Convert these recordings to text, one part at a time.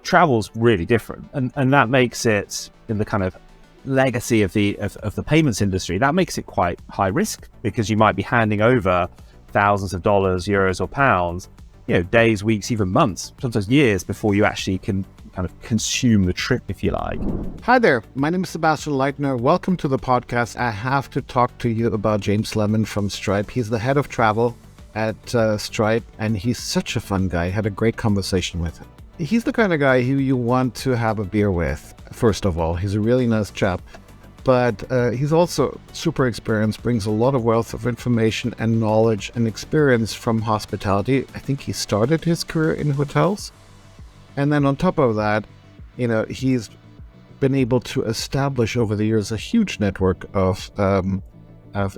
travel's really different, and that makes it, in the kind of legacy of the payments industry, that makes it quite high risk, because you might be handing over thousands of dollars, euros or pounds, days, weeks, even months, sometimes years before you actually can kind of consume the trip, if you like. Hi there, my name is Sebastian Leitner. Welcome to the podcast. I have to talk to you about James Lemon from Stripe. He's the head of travel at Stripe, and he's such a fun guy. I had a great conversation with him. He's the kind of guy who you want to have a beer with, first of all. He's a really nice chap, but he's also super experienced, brings a lot of wealth of information and knowledge and experience from hospitality. I think he started his career in hotels. And then on top of that, he's been able to establish over the years a huge network of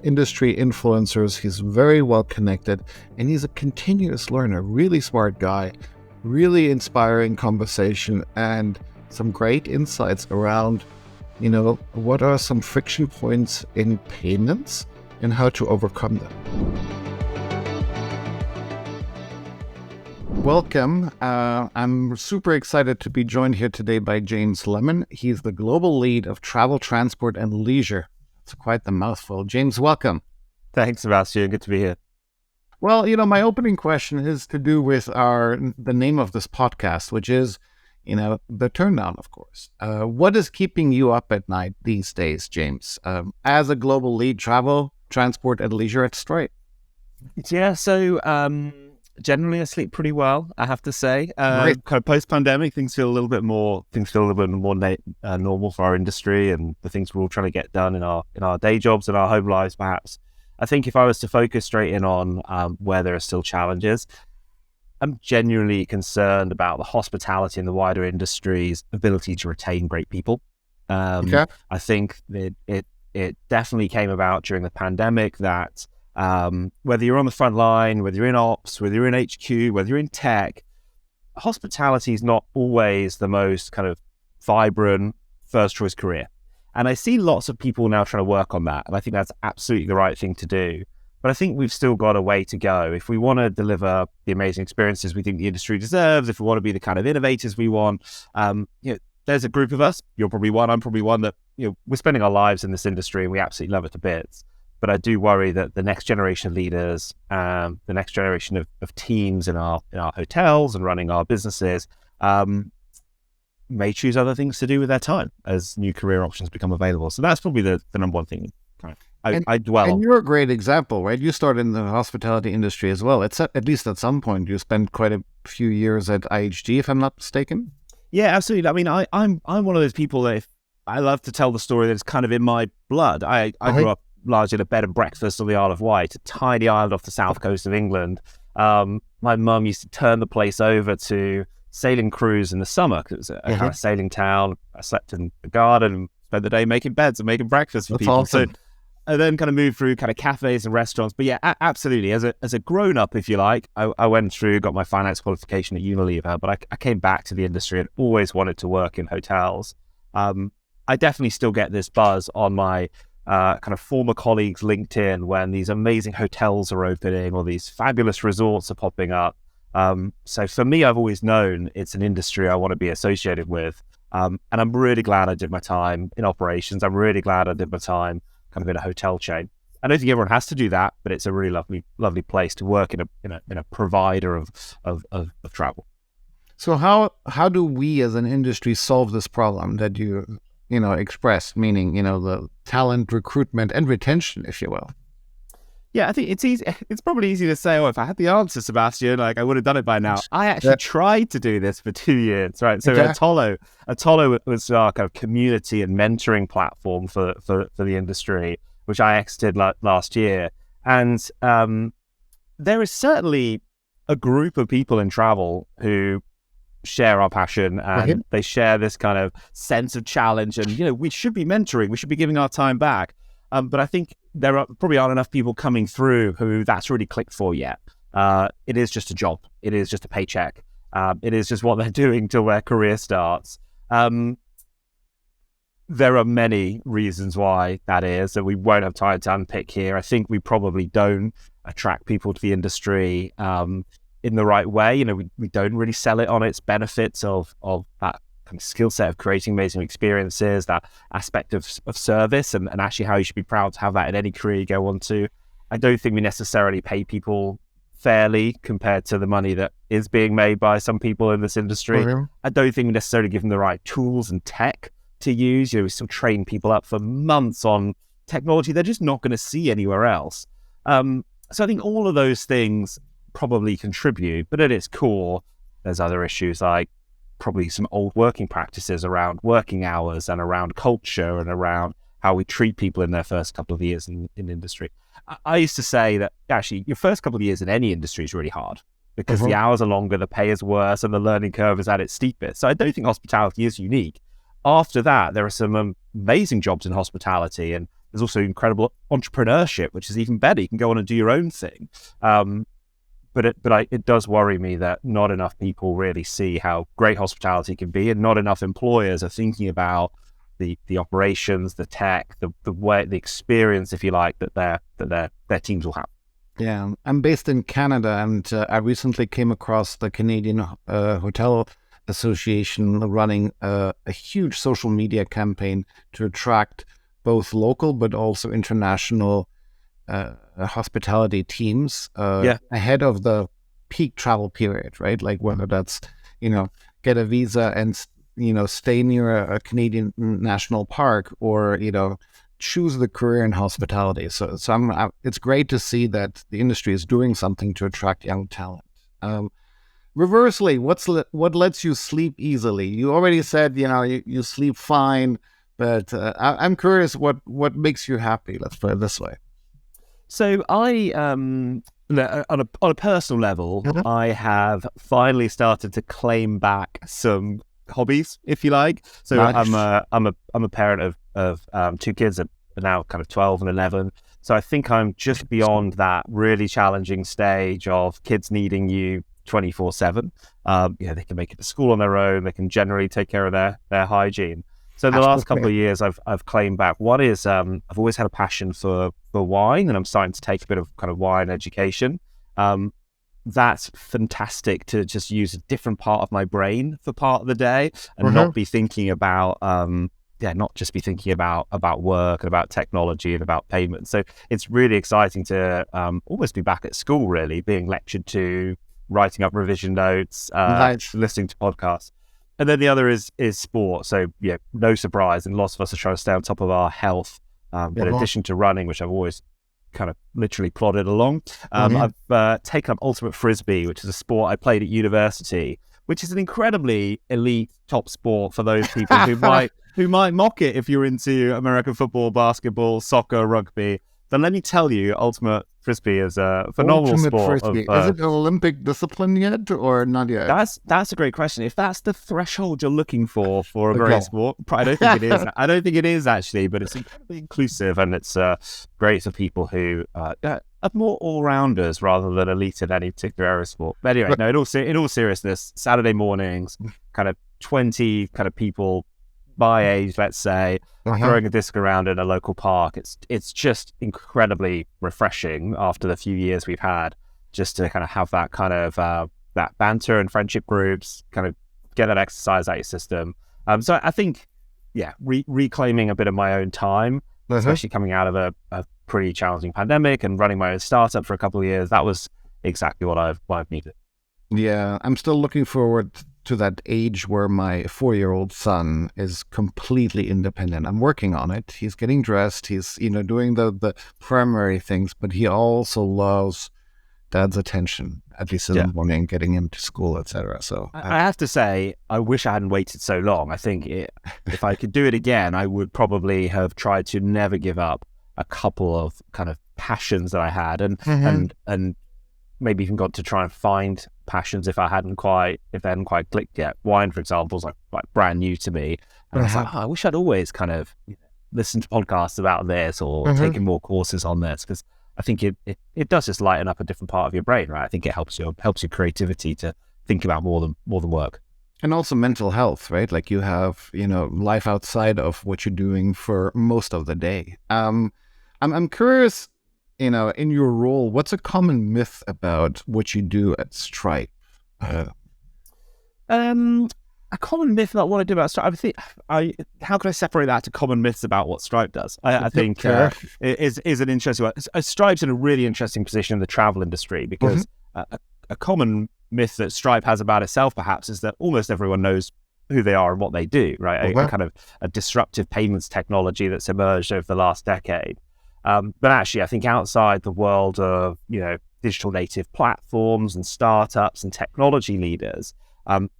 industry influencers. He's very well connected, and he's a continuous learner, really smart guy. Really inspiring conversation and some great insights around, what are some friction points in payments and how to overcome them. Welcome. I'm super excited to be joined here today by James Lemon. He's the global lead of travel, transport, and leisure. It's quite the mouthful. James, welcome. Thanks, Sebastian. Good to be here. Well, my opening question is to do with the name of this podcast, which is, the turndown, of course. What is keeping you up at night these days, James, as a global lead travel, transport, and leisure at Stripe? Yeah, so generally I sleep pretty well, I have to say. Right. Kind of post-pandemic, things feel a little bit more normal for our industry, and the things we're all trying to get done in our day jobs and our home lives, perhaps. I think if I was to focus straight in on where there are still challenges, I'm genuinely concerned about the hospitality and the wider industry's ability to retain great people. Okay. I think that it definitely came about during the pandemic that whether you're on the front line, whether you're in ops, whether you're in HQ, whether you're in tech, hospitality is not always the most kind of vibrant first choice career. And I see lots of people now trying to work on that. And I think that's absolutely the right thing to do. But I think we've still got a way to go. If we want to deliver the amazing experiences we think the industry deserves, if we want to be the kind of innovators we want, there's a group of us, you're probably one, I'm probably one, that we're spending our lives in this industry and we absolutely love it to bits. But I do worry that the next generation of leaders, the next generation of teams in our hotels and running our businesses, may choose other things to do with their time as new career options become available. So that's probably the number one thing I dwell on. And you're a great example, right? You started in the hospitality industry as well. It's at least at some point you spent quite a few years at IHG, if I'm not mistaken. Yeah, absolutely. I mean, I'm one of those people that I love to tell the story that's kind of in my blood. I grew up largely at a bed and breakfast on the Isle of Wight, a tiny island off the south coast of England. My mum used to turn the place over to sailing cruise in the summer because it was a kind of sailing town. I slept in the garden and spent the day making beds and making breakfast for people. Awesome. So I then kind of moved through kind of cafes and restaurants. But yeah, absolutely. As a grown up, if you like, I went through, got my finance qualification at Unilever, but I came back to the industry and always wanted to work in hotels. I definitely still get this buzz on my kind of former colleagues' LinkedIn when these amazing hotels are opening or these fabulous resorts are popping up. So for me, I've always known it's an industry I want to be associated with. And I'm really glad I did my time in operations. I'm really glad I did my time kind of in a hotel chain. I don't think everyone has to do that, but it's a really lovely place to work in a provider of travel. So how do we as an industry solve this problem that you express, meaning, the talent recruitment and retention, if you will? Yeah, I think it's easy. It's probably easy to say, if I had the answer, Sebastian, I would have done it by now. I actually tried to do this for 2 years, right? So Atollo was our kind of community and mentoring platform for the industry, which I exited last year. And there is certainly a group of people in travel who share our passion and they share this kind of sense of challenge. And, we should be mentoring, we should be giving our time back. But I think there probably aren't enough people coming through who that's really clicked for yet. It is just a job. It is just a paycheck. It is just what they're doing till their career starts. There are many reasons why that is, that we won't have time to unpick here. I think we probably don't attract people to the industry in the right way. You know, we don't really sell it on its benefits of that kind of skill set of creating amazing experiences, that aspect of service, and actually how you should be proud to have that in any career you go on to. I don't think we necessarily pay people fairly compared to the money that is being made by some people in this industry. I don't think we necessarily give them the right tools and tech to use. You know, we still train people up for months on technology they're just not going to see anywhere else. So I think all of those things probably contribute, but at its core, there's other issues like probably some old working practices around working hours and around culture and around how we treat people in their first couple of years in industry. I used to say that actually your first couple of years in any industry is really hard because the hours are longer, the pay is worse, and the learning curve is at its steepest. So I don't think hospitality is unique. After that, there are some amazing jobs in hospitality, and there's also incredible entrepreneurship, which is even better. You can go on and do your own thing. But it does worry me that not enough people really see how great hospitality can be, and not enough employers are thinking about the operations, the tech, the way, the experience, if you like, that their teams will have. Yeah, I'm based in Canada, and I recently came across the Canadian Hotel Association running a huge social media campaign to attract both local but also international hospitality teams ahead of the peak travel period, right? Like whether that's, get a visa and, stay near a Canadian national park, or, choose the career in hospitality. So it's great to see that the industry is doing something to attract young talent. Reversely, what lets you sleep easily? You already said, you sleep fine, but I'm curious what makes you happy. Let's put it this way. So I, on a personal level, I have finally started to claim back some hobbies, if you like. So nice. I'm a parent of two kids that are now kind of 12 and 11. So I think I'm just beyond that really challenging stage of kids needing you 24/7. They can make it to school on their own. They can generally take care of their hygiene. So the last couple of years, I've claimed back. One is I've always had a passion for wine, and I'm starting to take a bit of kind of wine education. That's fantastic to just use a different part of my brain for part of the day, and not be thinking about not just be thinking about work and about technology and about payment. So it's really exciting to almost be back at school, really, being lectured to, writing up revision notes, nice. Listening to podcasts. And then the other is sport. So, no surprise. And lots of us are trying to stay on top of our health. In addition to running, which I've always kind of literally plodded along. I've taken up ultimate frisbee, which is a sport I played at university, which is an incredibly elite top sport for those people who might mock it if you're into American football, basketball, soccer, rugby. Then let me tell you, ultimate frisbee is a phenomenal sport. Is it an Olympic discipline yet, or not yet? That's a great question. If that's the threshold you're looking for a great sport, I don't think it is. I don't think it is actually, but it's incredibly inclusive, and it's great for people who are more all-rounders rather than elite in any particular area of sport. But anyway, no, in all seriousness, Saturday mornings, kind of 20 kind of people my age, let's say, throwing a disc around in a local park. It's just incredibly refreshing after the few years we've had, just to kind of have that kind of that banter and friendship groups, kind of get that exercise out your system. So I think, reclaiming a bit of my own time, especially coming out of a pretty challenging pandemic and running my own startup for a couple of years, that was exactly what I've needed. Yeah, I'm still looking forward to that age where my 4-year-old son is completely independent. I'm working on it. He's getting dressed. He's, doing the primary things, but he also loves dad's attention, at least in the morning, getting him to school, etc. So I have to say, I wish I hadn't waited so long. I think if I could do it again, I would probably have tried to never give up a couple of kind of passions that I had, and maybe even got to try and find passions if they hadn't quite clicked yet. Wine, for example, is like brand new to me. And I was like, I wish I'd always kind of listened to podcasts about this or taken more courses on this, because I think it does just lighten up a different part of your brain, right? I think it helps your creativity to think about more than work. And also mental health, right? Like you have, life outside of what you're doing for most of the day. I'm curious, in your role, what's a common myth about what you do at Stripe? A common myth about what I do about Stripe. How can I separate that to common myths about what Stripe does? I think is an interesting one. Stripe's in a really interesting position in the travel industry because a common myth that Stripe has about itself, perhaps, is that almost everyone knows who they are and what they do. Right, a kind of a disruptive payments technology that's emerged over the last decade. But actually, I think outside the world of digital native platforms and startups and technology leaders,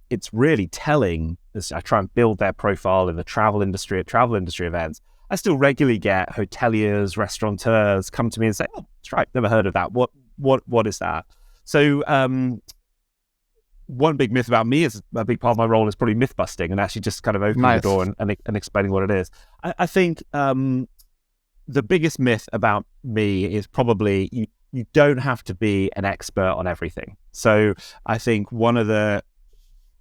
it's really telling. As I try and build their profile in the travel industry at travel industry events, I still regularly get hoteliers, restaurateurs come to me and say, "Oh, Stripe, never heard of that. What is that?" So one big myth about me is a big part of my role is probably myth busting and actually just kind of opening the door and explaining what it is. I think the biggest myth about me is probably you don't have to be an expert on everything. So I think one of the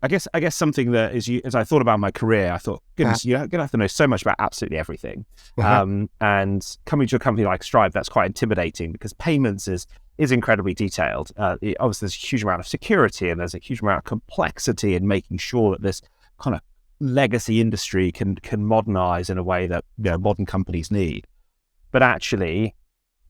I guess something that as I thought about my career, I thought, goodness, you're going to have to know so much about absolutely everything. And coming to a company like Stripe, that's quite intimidating because payments is incredibly detailed. Obviously, there's a huge amount of security and there's a huge amount of complexity in making sure that this kind of legacy industry can modernize in a way that modern companies need. But actually,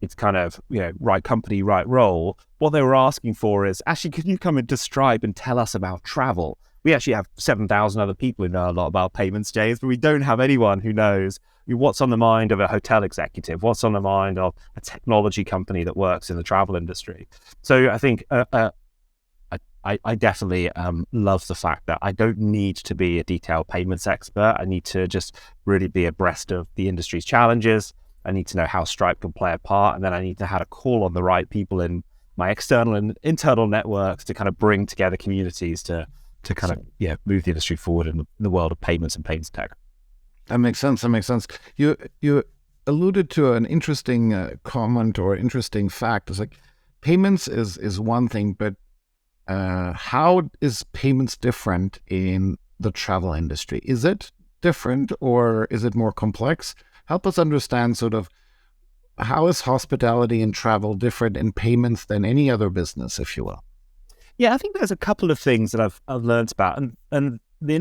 it's kind of, right company, right role. What they were asking for is, actually, can you come into Stripe and tell us about travel? We actually have 7,000 other people who know a lot about payments, James, but we don't have anyone who knows what's on the mind of a hotel executive, what's on the mind of a technology company that works in the travel industry. So I think I definitely love the fact that I don't need to be a detailed payments expert. I need to just really be abreast of the industry's challenges. I need to know how Stripe can play a part, and then I need to know how to call on the right people in my external and internal networks to kind of bring together communities to kind of move the industry forward in the world of payments and payments tech. That makes sense. You alluded to an interesting comment or interesting fact. It's like payments is one thing, but how is payments different in the travel industry? Is it different or is it more complex? Help us understand sort of how is hospitality and travel different in payments than any other business, if you will? Yeah, I think there's a couple of things that I've learned about, and the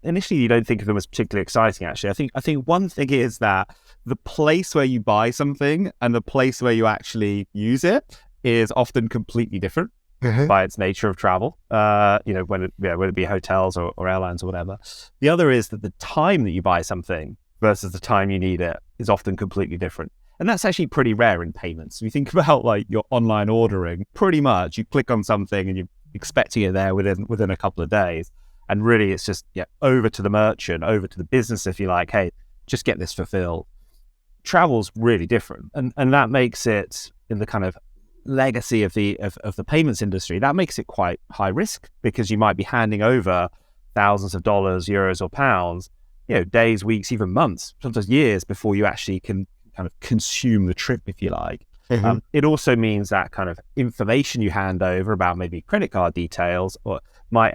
initially you don't think of them as particularly exciting. Actually, I think one thing is that the place where you buy something and the place where you actually use it is often completely different by its nature of travel. Whether it be hotels or airlines or whatever. The other is that the time that you buy something versus the time you need it is often completely different. And that's actually pretty rare in payments. You think about like your online ordering, pretty much you click on something and you're expecting it there within a couple of days. And really it's just over to the merchant, over to the business, if you like, hey, just get this fulfilled. Travel's really different. And that makes it, in the kind of legacy of the payments industry, that makes it quite high risk because you might be handing over thousands of dollars, euros or pounds, days, weeks, even months, sometimes years before you actually can kind of consume the trip, if you like. It also means that kind of information you hand over about maybe credit card details or might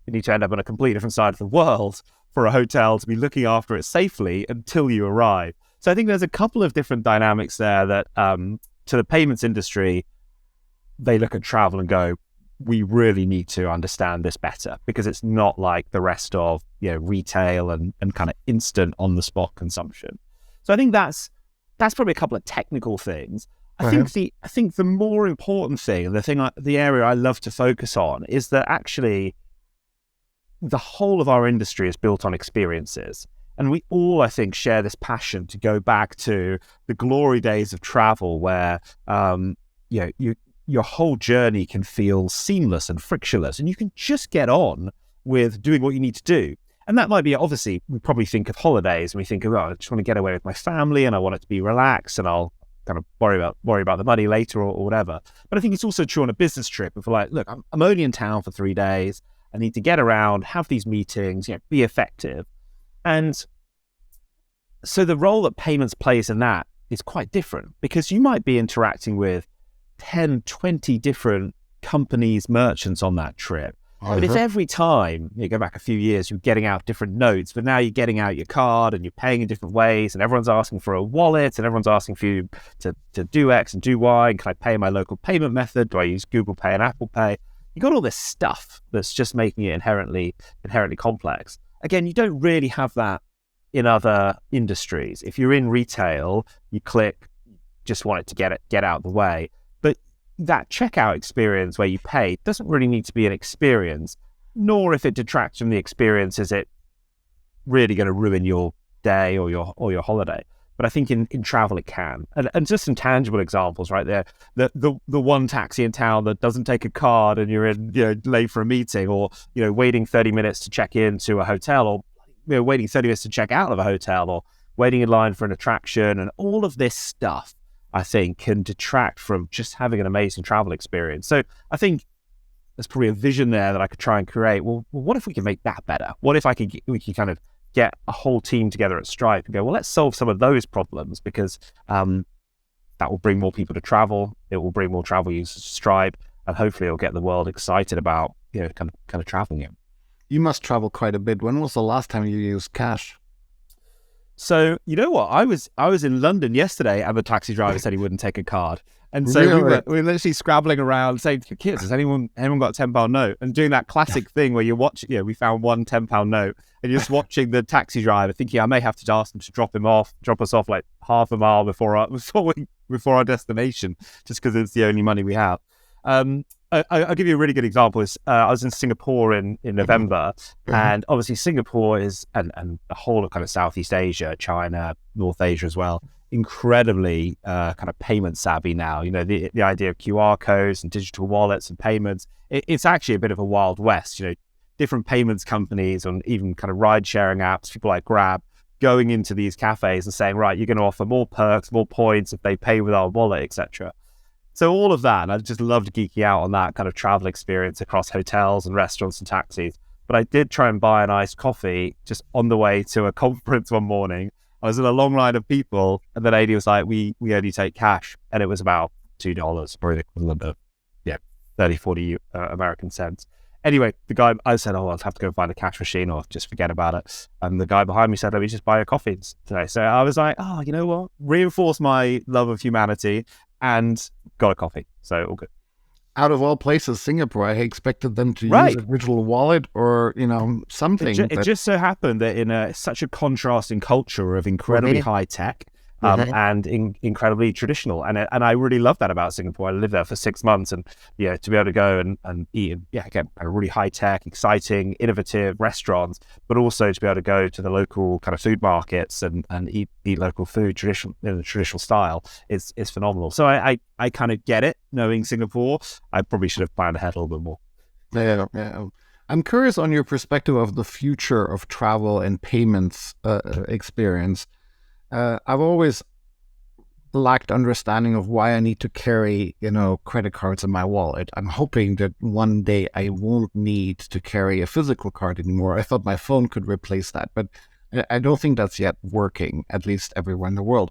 need to end up on a completely different side of the world for a hotel to be looking after it safely until you arrive. So I think there's a couple of different dynamics there that to the payments industry, they look at travel and go, we really need to understand this better because it's not like the rest of retail and kind of instant on the spot consumption. So I think that's probably a couple of technical things. I think the more important thing, the area I love to focus on is that actually the whole of our industry is built on experiences. And we all, I think, share this passion to go back to the glory days of travel where your whole journey can feel seamless and frictionless, and you can just get on with doing what you need to do. And that might be, obviously, we probably think of holidays and we think of, I just want to get away with my family and I want it to be relaxed and I'll kind of worry about the money later or whatever. But I think it's also true on a business trip. If we're like, look, I'm only in town for 3 days. I need to get around, have these meetings, be effective. And so the role that payments plays in that is quite different because you might be interacting with 10, 20 different companies, merchants on that trip. But if every time you go back a few years, you're getting out different notes, but now you're getting out your card and you're paying in different ways, and everyone's asking for a wallet, and everyone's asking for you to do X and do Y, and can I pay my local payment method? Do I use Google Pay and Apple Pay? You got all this stuff that's just making it inherently complex. Again, you don't really have that in other industries. If you're in retail, you click, just want it to get out of the way. But that checkout experience where you pay doesn't really need to be an experience, nor if it detracts from the experience is it really going to ruin your day or your holiday. But I think in travel it can. And just some tangible examples right there. The one taxi in town that doesn't take a card and you're late for a meeting, or waiting 30 minutes to check into a hotel, or waiting 30 minutes to check out of a hotel, or waiting in line for an attraction, and all of this stuff I think can detract from just having an amazing travel experience. So I think there's probably a vision there that I could try and create. Well, what if we can make that better? What if we could kind of get a whole team together at Stripe and go, well, let's solve some of those problems, because that will bring more people to travel. It will bring more travel users to Stripe, and hopefully it'll get the world excited about kind of traveling in. You must travel quite a bit. When was the last time you used cash? So you know what? I was in London yesterday, and the taxi driver said he wouldn't take a card. And so Really? we were literally scrabbling around saying to kids, has anyone got a £10 note? And doing that classic thing where you watch, we found one £10 note, and you're just watching the taxi driver thinking, I may have to ask him to drop us off like half a mile before our destination, just because it's the only money we have. I'll give you a really good example. I was in Singapore in November, and obviously Singapore is, and the whole of kind of Southeast Asia, China, North Asia as well, incredibly kind of payment savvy now. The idea of QR codes and digital wallets and payments, it's actually a bit of a wild west. Different payments companies and even kind of ride sharing apps, people like Grab, going into these cafes and saying, right, you're going to offer more perks, more points if they pay with our wallet, etc. So all of that, and I just loved geeking out on that kind of travel experience across hotels and restaurants and taxis. But I did try and buy an iced coffee just on the way to a conference one morning. I was in a long line of people, and the lady was like, we only take cash. And it was about $2, probably the equivalent of 30, 40 American cents. Anyway, I said, I'll have to go find a cash machine or just forget about it. And the guy behind me said, let me just buy a coffee today. So I was like, you know what? Reinforce my love of humanity and got a coffee. So all good. Out of all places, Singapore, I expected them to Right. use a digital wallet or, something. It just so happened that in such a contrasting culture of incredibly high tech and incredibly traditional. And I really love that about Singapore. I lived there for 6 months, and to be able to go and eat, again, a really high tech, exciting, innovative restaurants, but also to be able to go to the local kind of food markets and eat local food in the traditional style is phenomenal. So I kind of get it, knowing Singapore. I probably should have planned ahead a little bit more. Yeah. I'm curious on your perspective of the future of travel and payments experience. I've always lacked understanding of why I need to carry, credit cards in my wallet. I'm hoping that one day I won't need to carry a physical card anymore. I thought my phone could replace that, but I don't think that's yet working, at least everywhere in the world.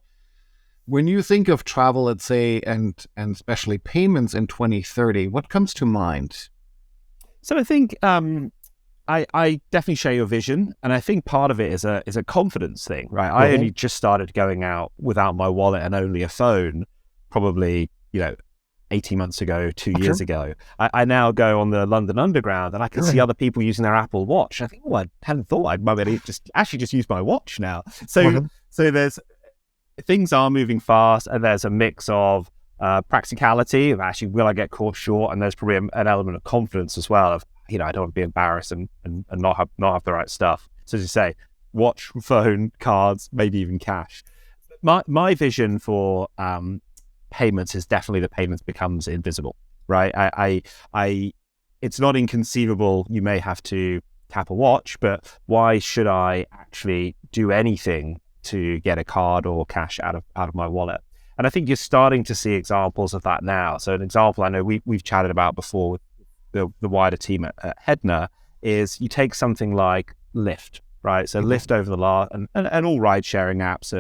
When you think of travel, let's say, and especially payments in 2030, what comes to mind? So I think I definitely share your vision, and I think part of it is a confidence thing, right? I only just started going out without my wallet and only a phone, probably 18 months ago, 2 years ago. I now go on the London Underground, and I can see other people using their Apple Watch. I think, I hadn't thought I'd maybe just use my watch now. So there's things are moving fast, and there's a mix of practicality of actually, will I get caught short? And there's probably an element of confidence as well of, I don't want to be embarrassed and not have the right stuff. So as you say, watch, phone, cards, maybe even cash. My vision for payments is definitely that payments becomes invisible, right? It's not inconceivable you may have to tap a watch, but why should I actually do anything to get a card or cash out of my wallet? And I think you're starting to see examples of that now. So an example I know we've chatted about before with the wider team at Hedna is you take something like Lyft, right? So Lyft over the last, and all ride-sharing apps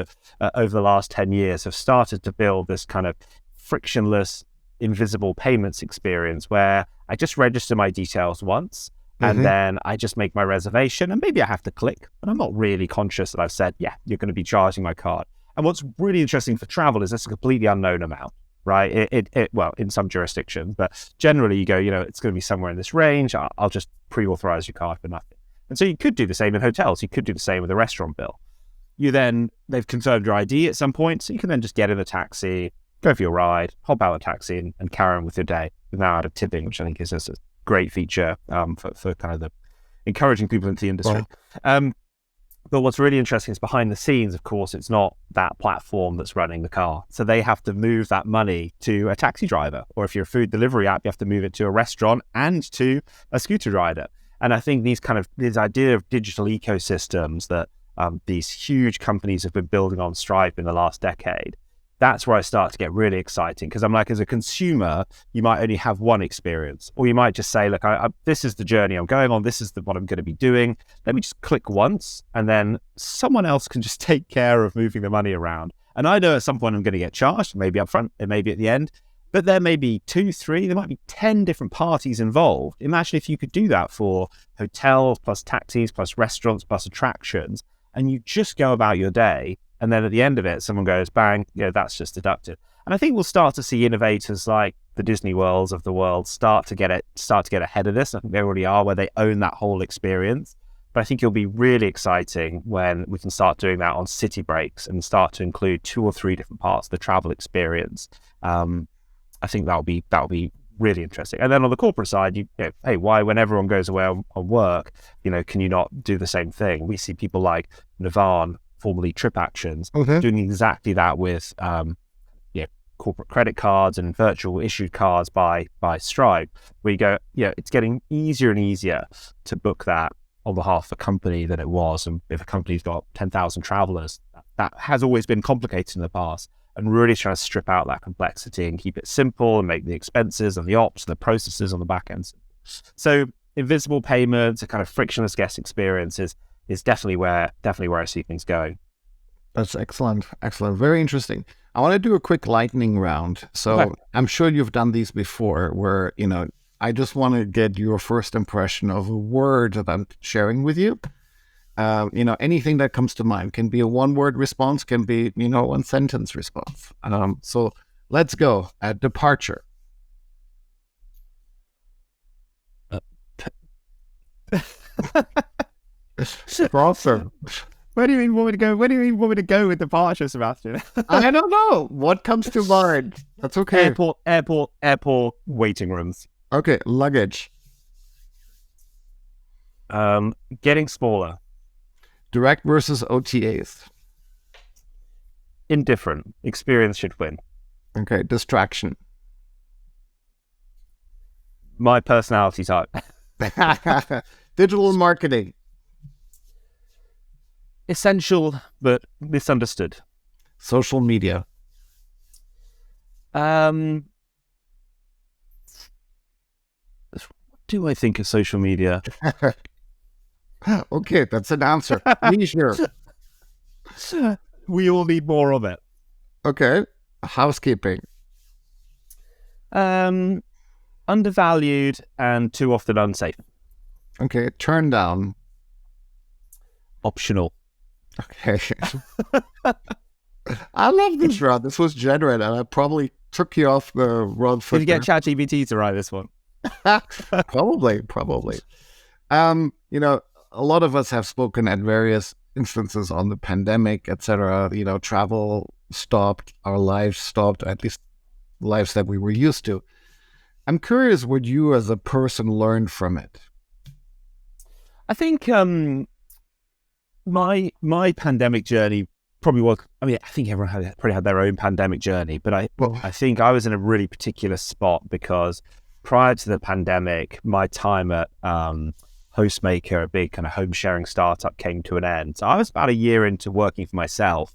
over the last 10 years have started to build this kind of frictionless, invisible payments experience where I just register my details once, And then I just make my reservation, and maybe I have to click, but I'm not really conscious that I've said, yeah, you're going to be charging my card. And what's really interesting for travel is that's a completely unknown amount, right? Well, in some jurisdictions, but generally you go, it's going to be somewhere in this range. I'll just pre-authorize your card for nothing. And so you could do the same in hotels. You could do the same with a restaurant bill. They've confirmed your ID at some point, so you can then just get in a taxi, go for your ride, hop out of the taxi and carry on with your day without out tipping, which I think is a great feature for kind of the encouraging people into the industry. Wow. But what's really interesting is behind the scenes, of course, it's not that platform that's running the car. So they have to move that money to a taxi driver, or if you're a food delivery app, you have to move it to a restaurant and to a scooter rider. And I think this idea of digital ecosystems that these huge companies have been building on Stripe in the last decade, that's where I start to get really exciting, because I'm like, as a consumer, you might only have one experience, or you might just say, look, this is the journey I'm going on. This is what I'm going to be doing. Let me just click once, and then someone else can just take care of moving the money around. And I know at some point I'm going to get charged, maybe up front, it may be at the end, but there may be 2, 3, there might be 10 different parties involved. Imagine if you could do that for hotels, plus taxis, plus restaurants, plus attractions, and you just go about your day. And then at the end of it, someone goes, bang, that's just deducted. And I think we'll start to see innovators like the Disney Worlds of the world start to get ahead of this. I think they already are, where they own that whole experience. But I think it'll be really exciting when we can start doing that on city breaks and start to include 2 or 3 different parts of the travel experience. I think that'll be really interesting. And then on the corporate side, hey, why, when everyone goes away on work, can you not do the same thing? We see people like Navan, formerly Trip Actions, doing exactly that with corporate credit cards and virtual issued cards by Stripe, where you go, it's getting easier and easier to book that on behalf of a company than it was. And if a company's got 10,000 travelers, that has always been complicated in the past, and really trying to strip out that complexity and keep it simple and make the expenses and the ops and the processes on the back end. So invisible payments, a kind of frictionless guest experience is definitely where I see things going. That's excellent. Excellent. Very interesting. I want to do a quick lightning round. So okay. I'm sure you've done these before where, I just want to get your first impression of a word that I'm sharing with you. Anything that comes to mind. Can be a 1-word response, can be, 1-sentence response. So let's go. Departure. Awesome. Where do you mean want me to go? Where do you mean want me to go with departure, Sebastian? I don't know. What comes to mind? That's okay. Airport waiting rooms. Okay, luggage. Getting smaller. Direct versus OTAs. Indifferent. Experience should win. Okay, distraction. My personality type. Digital marketing. Essential, but misunderstood. Social media. What do I think of social media? Okay, that's an answer. Leisure. We all need more of it. Okay. Housekeeping. Undervalued and too often unsafe. Okay. Turn down. Optional. Okay. I love this round. This was genuine, and I probably took you off the wrong foot. Did you get ChatGPT to write this one? Probably. A lot of us have spoken at various instances on the pandemic, etc. Travel stopped, our lives stopped, at least lives that we were used to. I'm curious what you as a person learned from it. I think my pandemic journey probably was, I think everyone probably had their own pandemic journey, but I think I was in a really particular spot because prior to the pandemic, my time at Hostmaker, a big kind of home sharing startup, came to an end. So I was about a year into working for myself,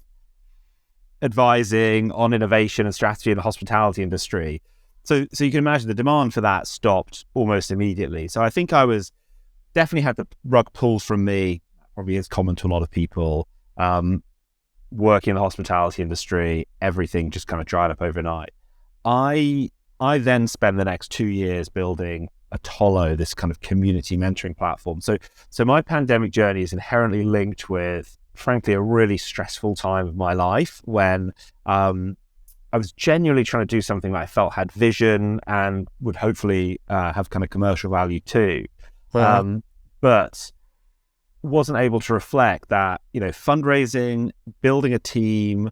advising on innovation and strategy in the hospitality industry. So you can imagine the demand for that stopped almost immediately. So I think I was definitely had the rug pulled from me, probably is common to a lot of people, working in the hospitality industry, everything just kind of dried up overnight. I then spent the next 2 years building Atollo, this kind of community mentoring platform. So my pandemic journey is inherently linked with, frankly, a really stressful time of my life when I was genuinely trying to do something that I felt had vision and would hopefully have kind of commercial value too. But wasn't able to reflect that, fundraising, building a team,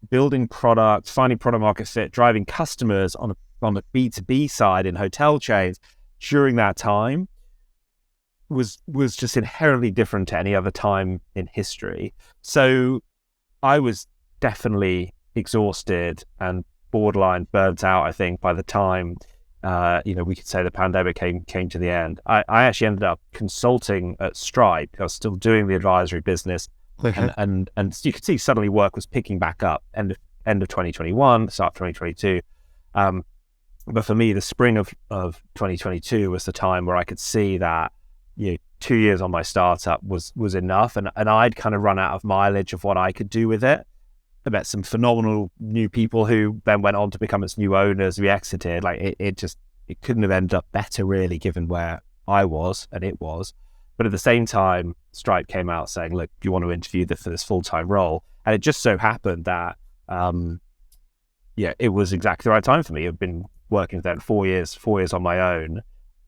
building products, finding product market fit, driving customers on the B2B side in hotel chains during that time was just inherently different to any other time in history. So I was definitely exhausted and borderline burnt out, I think, by the time we could say the pandemic came to the end. I actually ended up consulting at Stripe. I was still doing the advisory business, and you could see suddenly work was picking back up end of 2021, start of 2022. But for me, the spring of 2022 was the time where I could see that 2 years on my startup was enough, and I'd kind of run out of mileage of what I could do with it. I met some phenomenal new people who then went on to become its new owners. We exited. Like it couldn't have ended up better, really, given where I was and it was. But at the same time, Stripe came out saying, "Look, do you want to interview for this full-time role?" And it just so happened that, it was exactly the right time for me. I've been working with them 4 years on my own,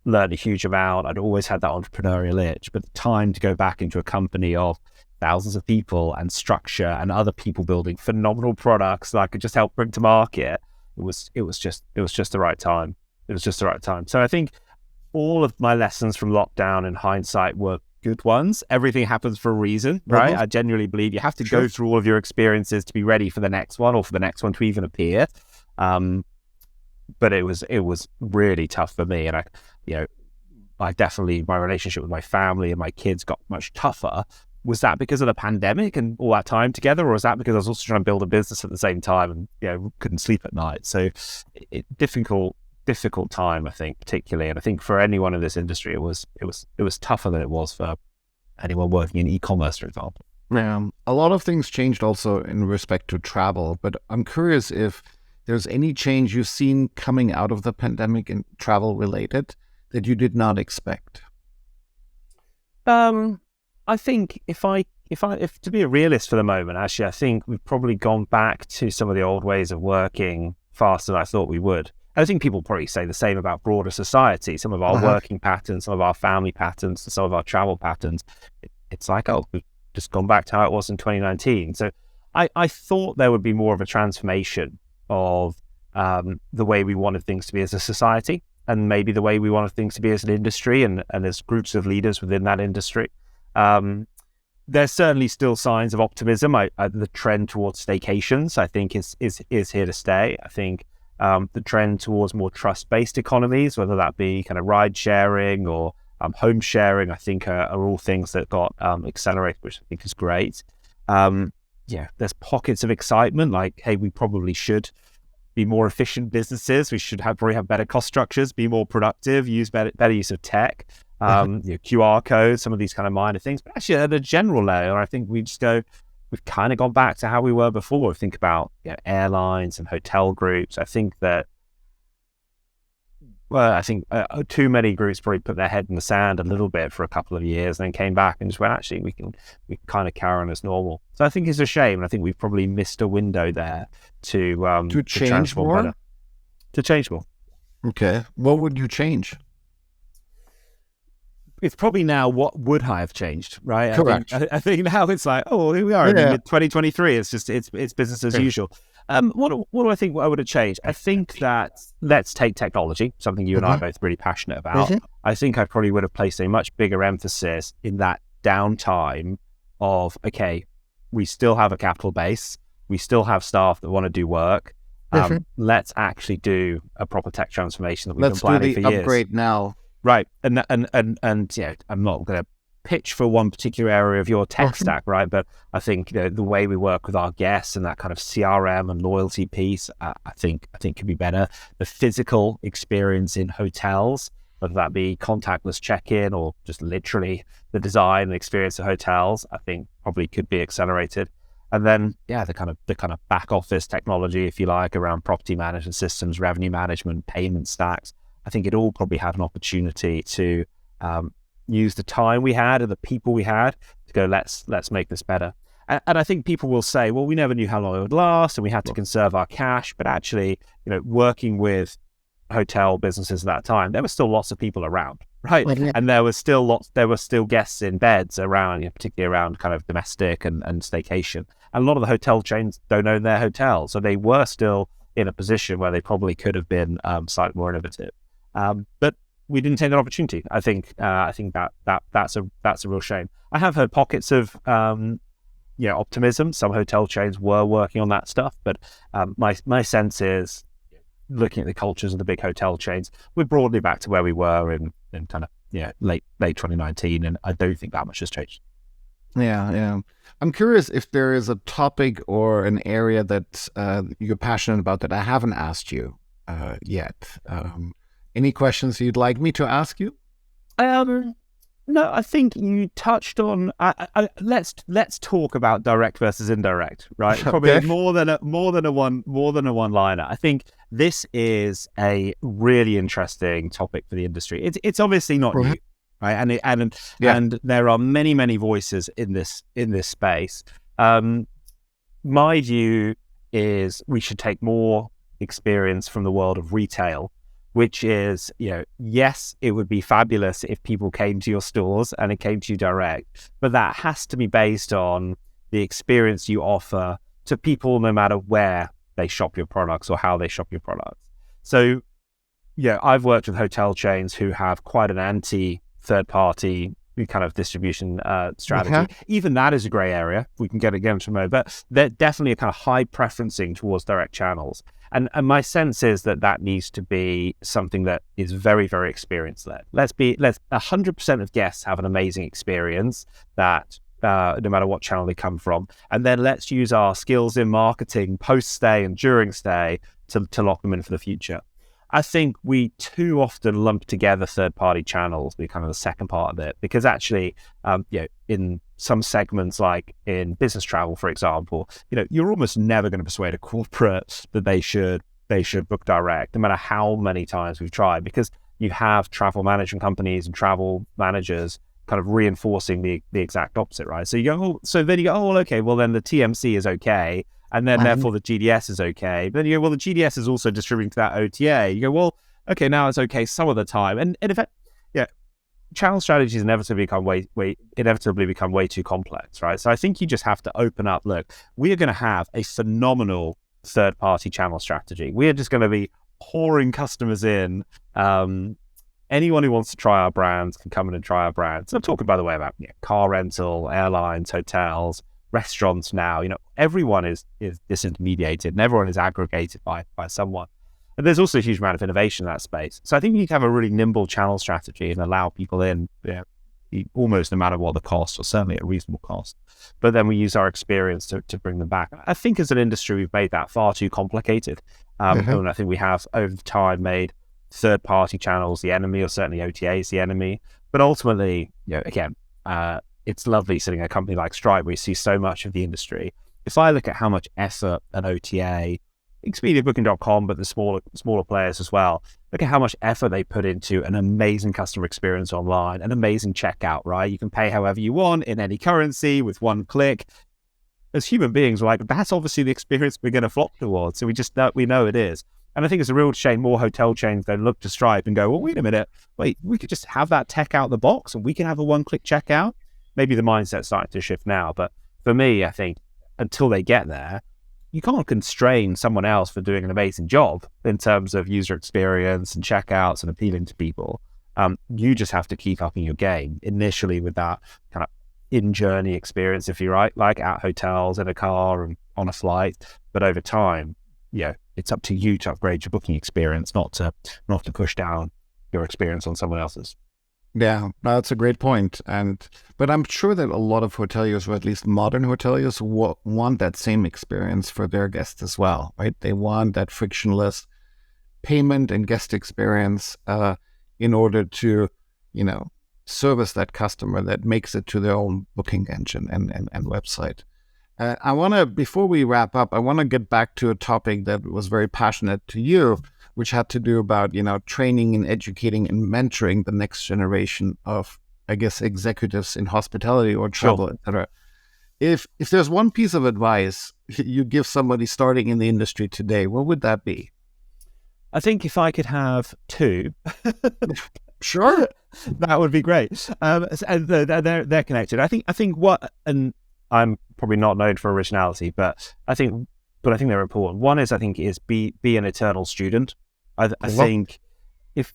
learned a huge amount. I'd always had that entrepreneurial itch, but the time to go back into a company of thousands of people and structure and other people building phenomenal products that I could just help bring to market, it was just the right time. It was just the right time. So I think all of my lessons from lockdown in hindsight were good ones. Everything happens for a reason, right? I genuinely believe you have to go through all of your experiences to be ready for the next one, or for the next one to even appear. But it was really tough for me, and I definitely, my relationship with my family and my kids got much tougher. Was that because of the pandemic and all that time together, or was that because I was also trying to build a business at the same time and couldn't sleep at night? So difficult time, I think, particularly. And I think for anyone in this industry, it was tougher than it was for anyone working in e-commerce, for example. Yeah, a lot of things changed also in respect to travel, but I'm curious if there's any change you've seen coming out of the pandemic in travel related that you did not expect. I think if to be a realist for the moment, actually, I think we've probably gone back to some of the old ways of working faster than I thought we would. I think people probably say the same about broader society. Some of our working patterns, some of our family patterns, some of our travel patterns. It's like, we've just gone back to how it was in 2019. So I thought there would be more of a transformation of the way we wanted things to be as a society, and maybe the way we wanted things to be as an industry and as groups of leaders within that industry. There's certainly still signs of optimism. The trend towards staycations, I think, is here to stay. I think the trend towards more trust-based economies, whether that be kind of ride sharing or home sharing, I think are all things that got accelerated, which I think is great. There's pockets of excitement, like, hey, we probably should be more efficient businesses. We should probably have better cost structures, be more productive, use better use of tech. QR codes, some of these kind of minor things, but actually at a general level, I think we've kind of gone back to how we were before. Think about airlines and hotel groups. I think too many groups probably put their head in the sand a little bit for a couple of years and then came back and just went, actually, we kind of carry on as normal. So I think it's a shame, and I think we've probably missed a window there to change more. Better. To change more. Okay, what would you change? It's probably now what would I have changed, right? Correct. I think now it's like, here we are in mid-2023. It's just it's business as usual. What do I think I would have changed? I think that, let's take technology, something you and I are both really passionate about. I think I probably would have placed a much bigger emphasis in that downtime of, okay, we still have a capital base, we still have staff that want to do work. Let's actually do a proper tech transformation that we've been planning for years. Let's do the upgrade now. Right, and I'm not going to pitch for one particular area of your tech stack, right? But I think the way we work with our guests and that kind of CRM and loyalty piece, I think could be better. The physical experience in hotels, whether that be contactless check-in or just literally the design and experience of hotels, I think probably could be accelerated. And then the kind of back office technology, if you like, around property management systems, revenue management, payment stacks. I think it all probably had an opportunity to use the time we had and the people we had to go, let's make this better. And I think people will say, well, we never knew how long it would last and we had to conserve our cash. But actually, working with hotel businesses at that time, there were still lots of people around, right? And there were still guests in beds around, particularly around kind of domestic and staycation. And a lot of the hotel chains don't own their hotels. So they were still in a position where they probably could have been slightly more innovative. But we didn't take that opportunity. I think that's a real shame. I have heard pockets of optimism. Some hotel chains were working on that stuff, but my sense is, looking at the cultures of the big hotel chains, we're broadly back to where we were in kind of late 2019, and I don't think that much has changed. Yeah. I'm curious if there is a topic or an area that you're passionate about that I haven't asked you yet. Any questions you'd like me to ask you? No, I think you touched on. Let's talk about direct versus indirect, right? Probably Okay. more than a one-liner. I think this is a really interesting topic for the industry. It's obviously not new, right? And there are many voices in this space. My view is we should take more experience from the world of retail, which is, yes, it would be fabulous if people came to your stores and it came to you direct, but that has to be based on the experience you offer to people no matter where they shop your products or how they shop your products. So, I've worked with hotel chains who have quite an anti-third-party kind of distribution strategy. Okay. Even that is a gray area. We can get into more, but they're definitely a kind of high preferencing towards direct channels. And my sense is that needs to be something that is very, very experience led. Let's 100% of guests have an amazing experience that no matter what channel they come from. And then let's use our skills in marketing post stay and during stay to lock them in for the future. I think we too often lump together third-party channels, be kind of the second part of it, because actually, in some segments, like in business travel, for example, you're almost never going to persuade a corporate that they should book direct, no matter how many times we've tried, because you have travel management companies and travel managers kind of reinforcing the exact opposite, right? So then you go, well, okay, well then the TMC is okay. And then therefore the GDS is okay. But then you go, well, the GDS is also distributing to that OTA. You go, well, okay, now it's okay some of the time. And in fact, channel strategies inevitably become way too complex, right? So I think you just have to open up. Look, we are going to have a phenomenal third-party channel strategy. We are just going to be pouring customers in. Anyone who wants to try our brands can come in and try our brands. I'm talking, by the way, about car rental, airlines, hotels, restaurants now. Everyone is disintermediated and everyone is aggregated by someone. And there's also a huge amount of innovation in that space. So I think you need to have a really nimble channel strategy and allow people in, almost no matter what the cost, or certainly at a reasonable cost. But then we use our experience to bring them back. I think as an industry, we've made that far too complicated. And I think we have over time made third-party channels the enemy, or certainly OTAs the enemy. But ultimately, again, it's lovely sitting at a company like Stripe where you see so much of the industry. If I look at how much effort an OTA, Expedia, Booking.com, but the smaller players as well, look at how much effort they put into an amazing customer experience online, an amazing checkout, right? You can pay however you want in any currency with one click. As human beings, we're like, that's obviously the experience we're going to flock towards. So we know it is. And I think it's a real shame more hotel chains don't look to Stripe and go, well, wait a minute, we could just have that tech out the box and we can have a one-click checkout. Maybe the mindset's starting to shift now, but for me, I think until they get there, you can't constrain someone else for doing an amazing job in terms of user experience and checkouts and appealing to people. You just have to keep upping your game initially with that kind of in-journey experience, if you like at hotels, in a car, and on a flight. But over time, it's up to you to upgrade your booking experience, not to push down your experience on someone else's. Yeah, that's a great point. But I'm sure that a lot of hoteliers, or at least modern hoteliers, want that same experience for their guests as well, right? They want that frictionless payment and guest experience in order to, service that customer that makes it to their own booking engine and website. Before we wrap up, I want to get back to a topic that was very passionate to you, which had to do about, training and educating and mentoring the next generation of, I guess, executives in hospitality or travel, Sure. etc. If there's one piece of advice you give somebody starting in the industry today, what would that be? I think if I could have two, Sure. that would be great. And they're connected. I think what, and I'm probably not known for originality, but I think they're important. One is, I think, is be an eternal student. I think if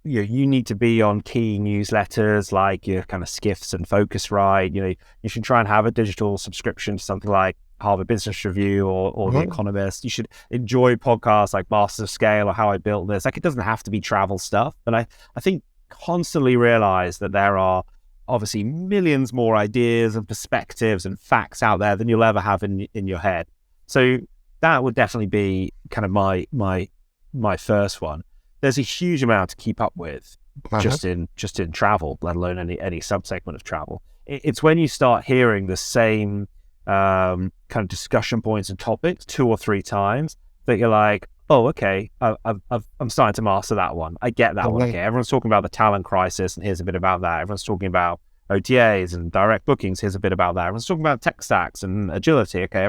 you need to be on key newsletters like your kind of Skiffs and Focusrite, you should try and have a digital subscription to something like Harvard Business Review or The Economist. You should enjoy podcasts like Masters of Scale or How I Built This. Like, it doesn't have to be travel stuff, but I think constantly realize that there are obviously millions more ideas and perspectives and facts out there than you'll ever have in your head. So that would definitely be kind of my first one. There's a huge amount to keep up with just in travel, let alone any subsegment of travel. It's when you start hearing the same kind of discussion points and topics 2 or 3 times that you're like, oh, okay, I'm starting to master that one. I get that one. Okay, everyone's talking about the talent crisis, and here's a bit about that. Everyone's talking about OTAs and direct bookings. Here's a bit about that. Everyone's talking about tech stacks and agility. Okay,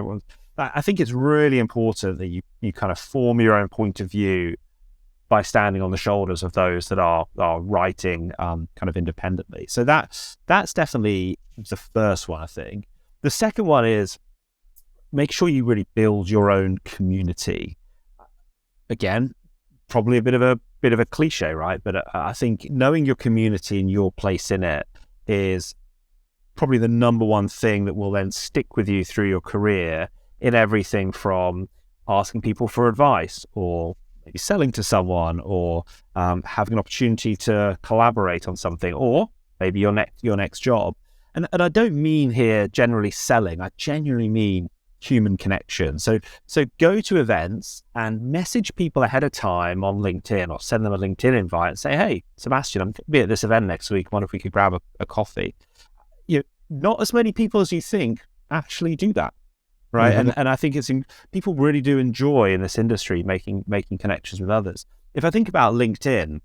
I think it's really important that you kind of form your own point of view by standing on the shoulders of those that are writing kind of independently. So that's definitely the first one, I think. The second one is make sure you really build your own community. Again, probably a bit of a cliche, right? But I think knowing your community and your place in it is probably the number one thing that will then stick with you through your career in everything from asking people for advice, or maybe selling to someone, or having an opportunity to collaborate on something, or maybe your next job. And I don't mean here generally selling. I genuinely mean human connection. So go to events and message people ahead of time on LinkedIn, or send them a LinkedIn invite and say, hey, Sebastian, I'm going to be at this event next week. Wonder if we could grab a coffee. Not as many people as you think actually do that. Right. Mm-hmm. And I think people really do enjoy in this industry making connections with others. If I think about LinkedIn's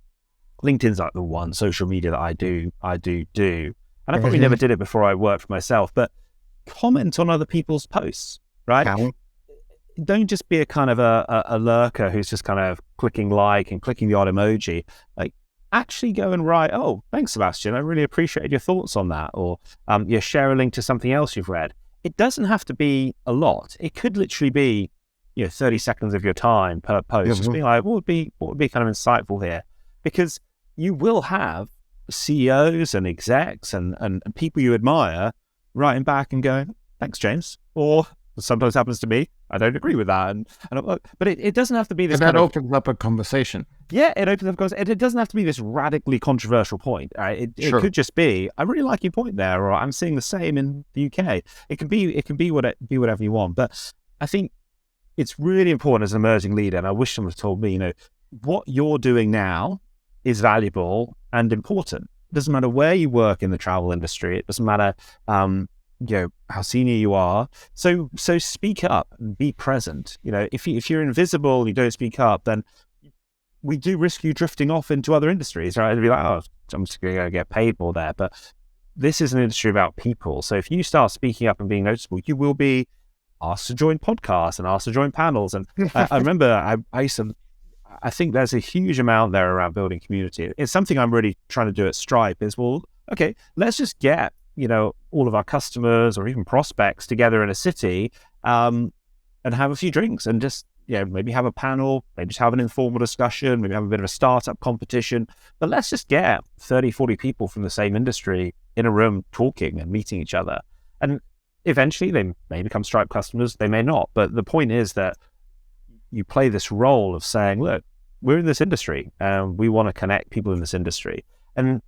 like the one social media that I do. And I probably never did it before I worked for myself, but comment on other people's posts, right? Don't just be a kind of a lurker who's just kind of clicking like and clicking the odd emoji. Like, actually go and write, oh, thanks, Sebastian, I really appreciated your thoughts on that. Or share a link to something else you've read. It doesn't have to be a lot. It could literally be 30 seconds of your time per post. Just being like, what would be kind of insightful here? Because you will have CEOs and execs and people you admire writing back and going, thanks, James. Or sometimes happens to me, I don't agree with that. But it doesn't have to be this. And that opens up a conversation. Yeah, it opens up a conversation. It doesn't have to be this radically controversial point. Right? It could just be, I really like your point there, or I'm seeing the same in the UK. It can be whatever you want. But I think it's really important as an emerging leader, and I wish someone had told me, what you're doing now is valuable and important. It doesn't matter where you work in the travel industry. It doesn't matter how senior you are. So speak up and be present. If you're invisible and you don't speak up, then we do risk you drifting off into other industries, right? And be like, oh, I'm just going to get paid more there. But this is an industry about people. So if you start speaking up and being noticeable, you will be asked to join podcasts and asked to join panels. And I remember I think there's a huge amount there around building community. It's something I'm really trying to do at Stripe is, well, okay, let's just get, all of our customers or even prospects together in a city and have a few drinks and just, maybe have a panel, maybe just have an informal discussion, maybe have a bit of a startup competition. But let's just get 30, 40 people from the same industry in a room talking and meeting each other. And eventually they may become Stripe customers, they may not. But the point is that you play this role of saying, look, we're in this industry and we want to connect people in this industry. And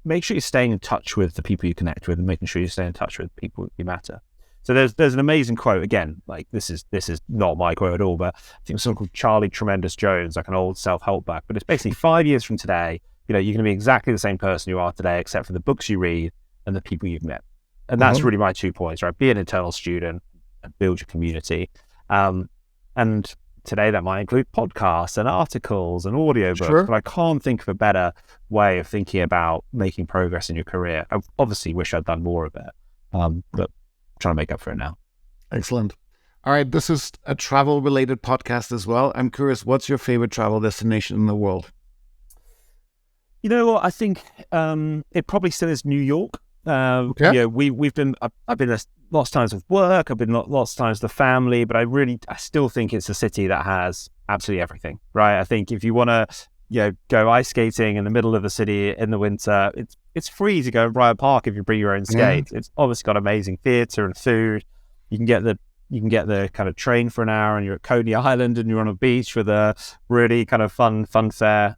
make sure you're staying in touch with the people you connect with and making sure you stay in touch with people who matter. So there's an amazing quote, again, like this is not my quote at all, but I think it's someone called Charlie Tremendous Jones, like an old self-help book, but it's basically 5 years from today, you're going to be exactly the same person you are today, except for the books you read and the people you've met. And that's really my 2 points, right? Be an internal student and build your community. And today that might include podcasts and articles and audiobooks, Sure. but I can't think of a better way of thinking about making progress in your career. I obviously wish I'd done more of it, but trying to make up for it now. Excellent. All right, this is a travel-related podcast as well. I'm curious, what's your favorite travel destination in the world? You know what? I think it probably still is New York. Okay. You know, we've been. I've been there lots of times with work. I've been lots of times with the family. But I still think it's a city that has absolutely everything. Right? I think if you want to, go ice skating in the middle of the city in the winter, it's free to go and ride a park if you bring your own skates. It's obviously got amazing theatre and food. You can get the kind of train for an hour, and you're at Coney Island, and you're on a beach with a really kind of fun fair.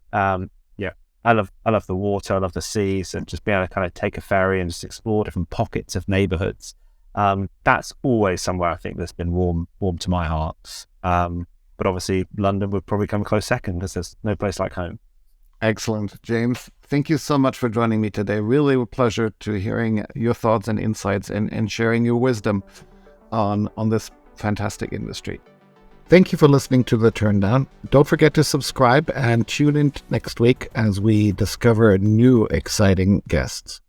I love the water. I love the seas, and just being able to kind of take a ferry and just explore different pockets of neighborhoods. That's always somewhere I think that's been warm to my heart. But obviously London would probably come close second, because there's no place like home. Excellent. James, thank you so much for joining me today. Really a pleasure to hearing your thoughts and insights and sharing your wisdom on this fantastic industry. Thank you for listening to The Turndown. Don't forget to subscribe and tune in next week as we discover new exciting guests.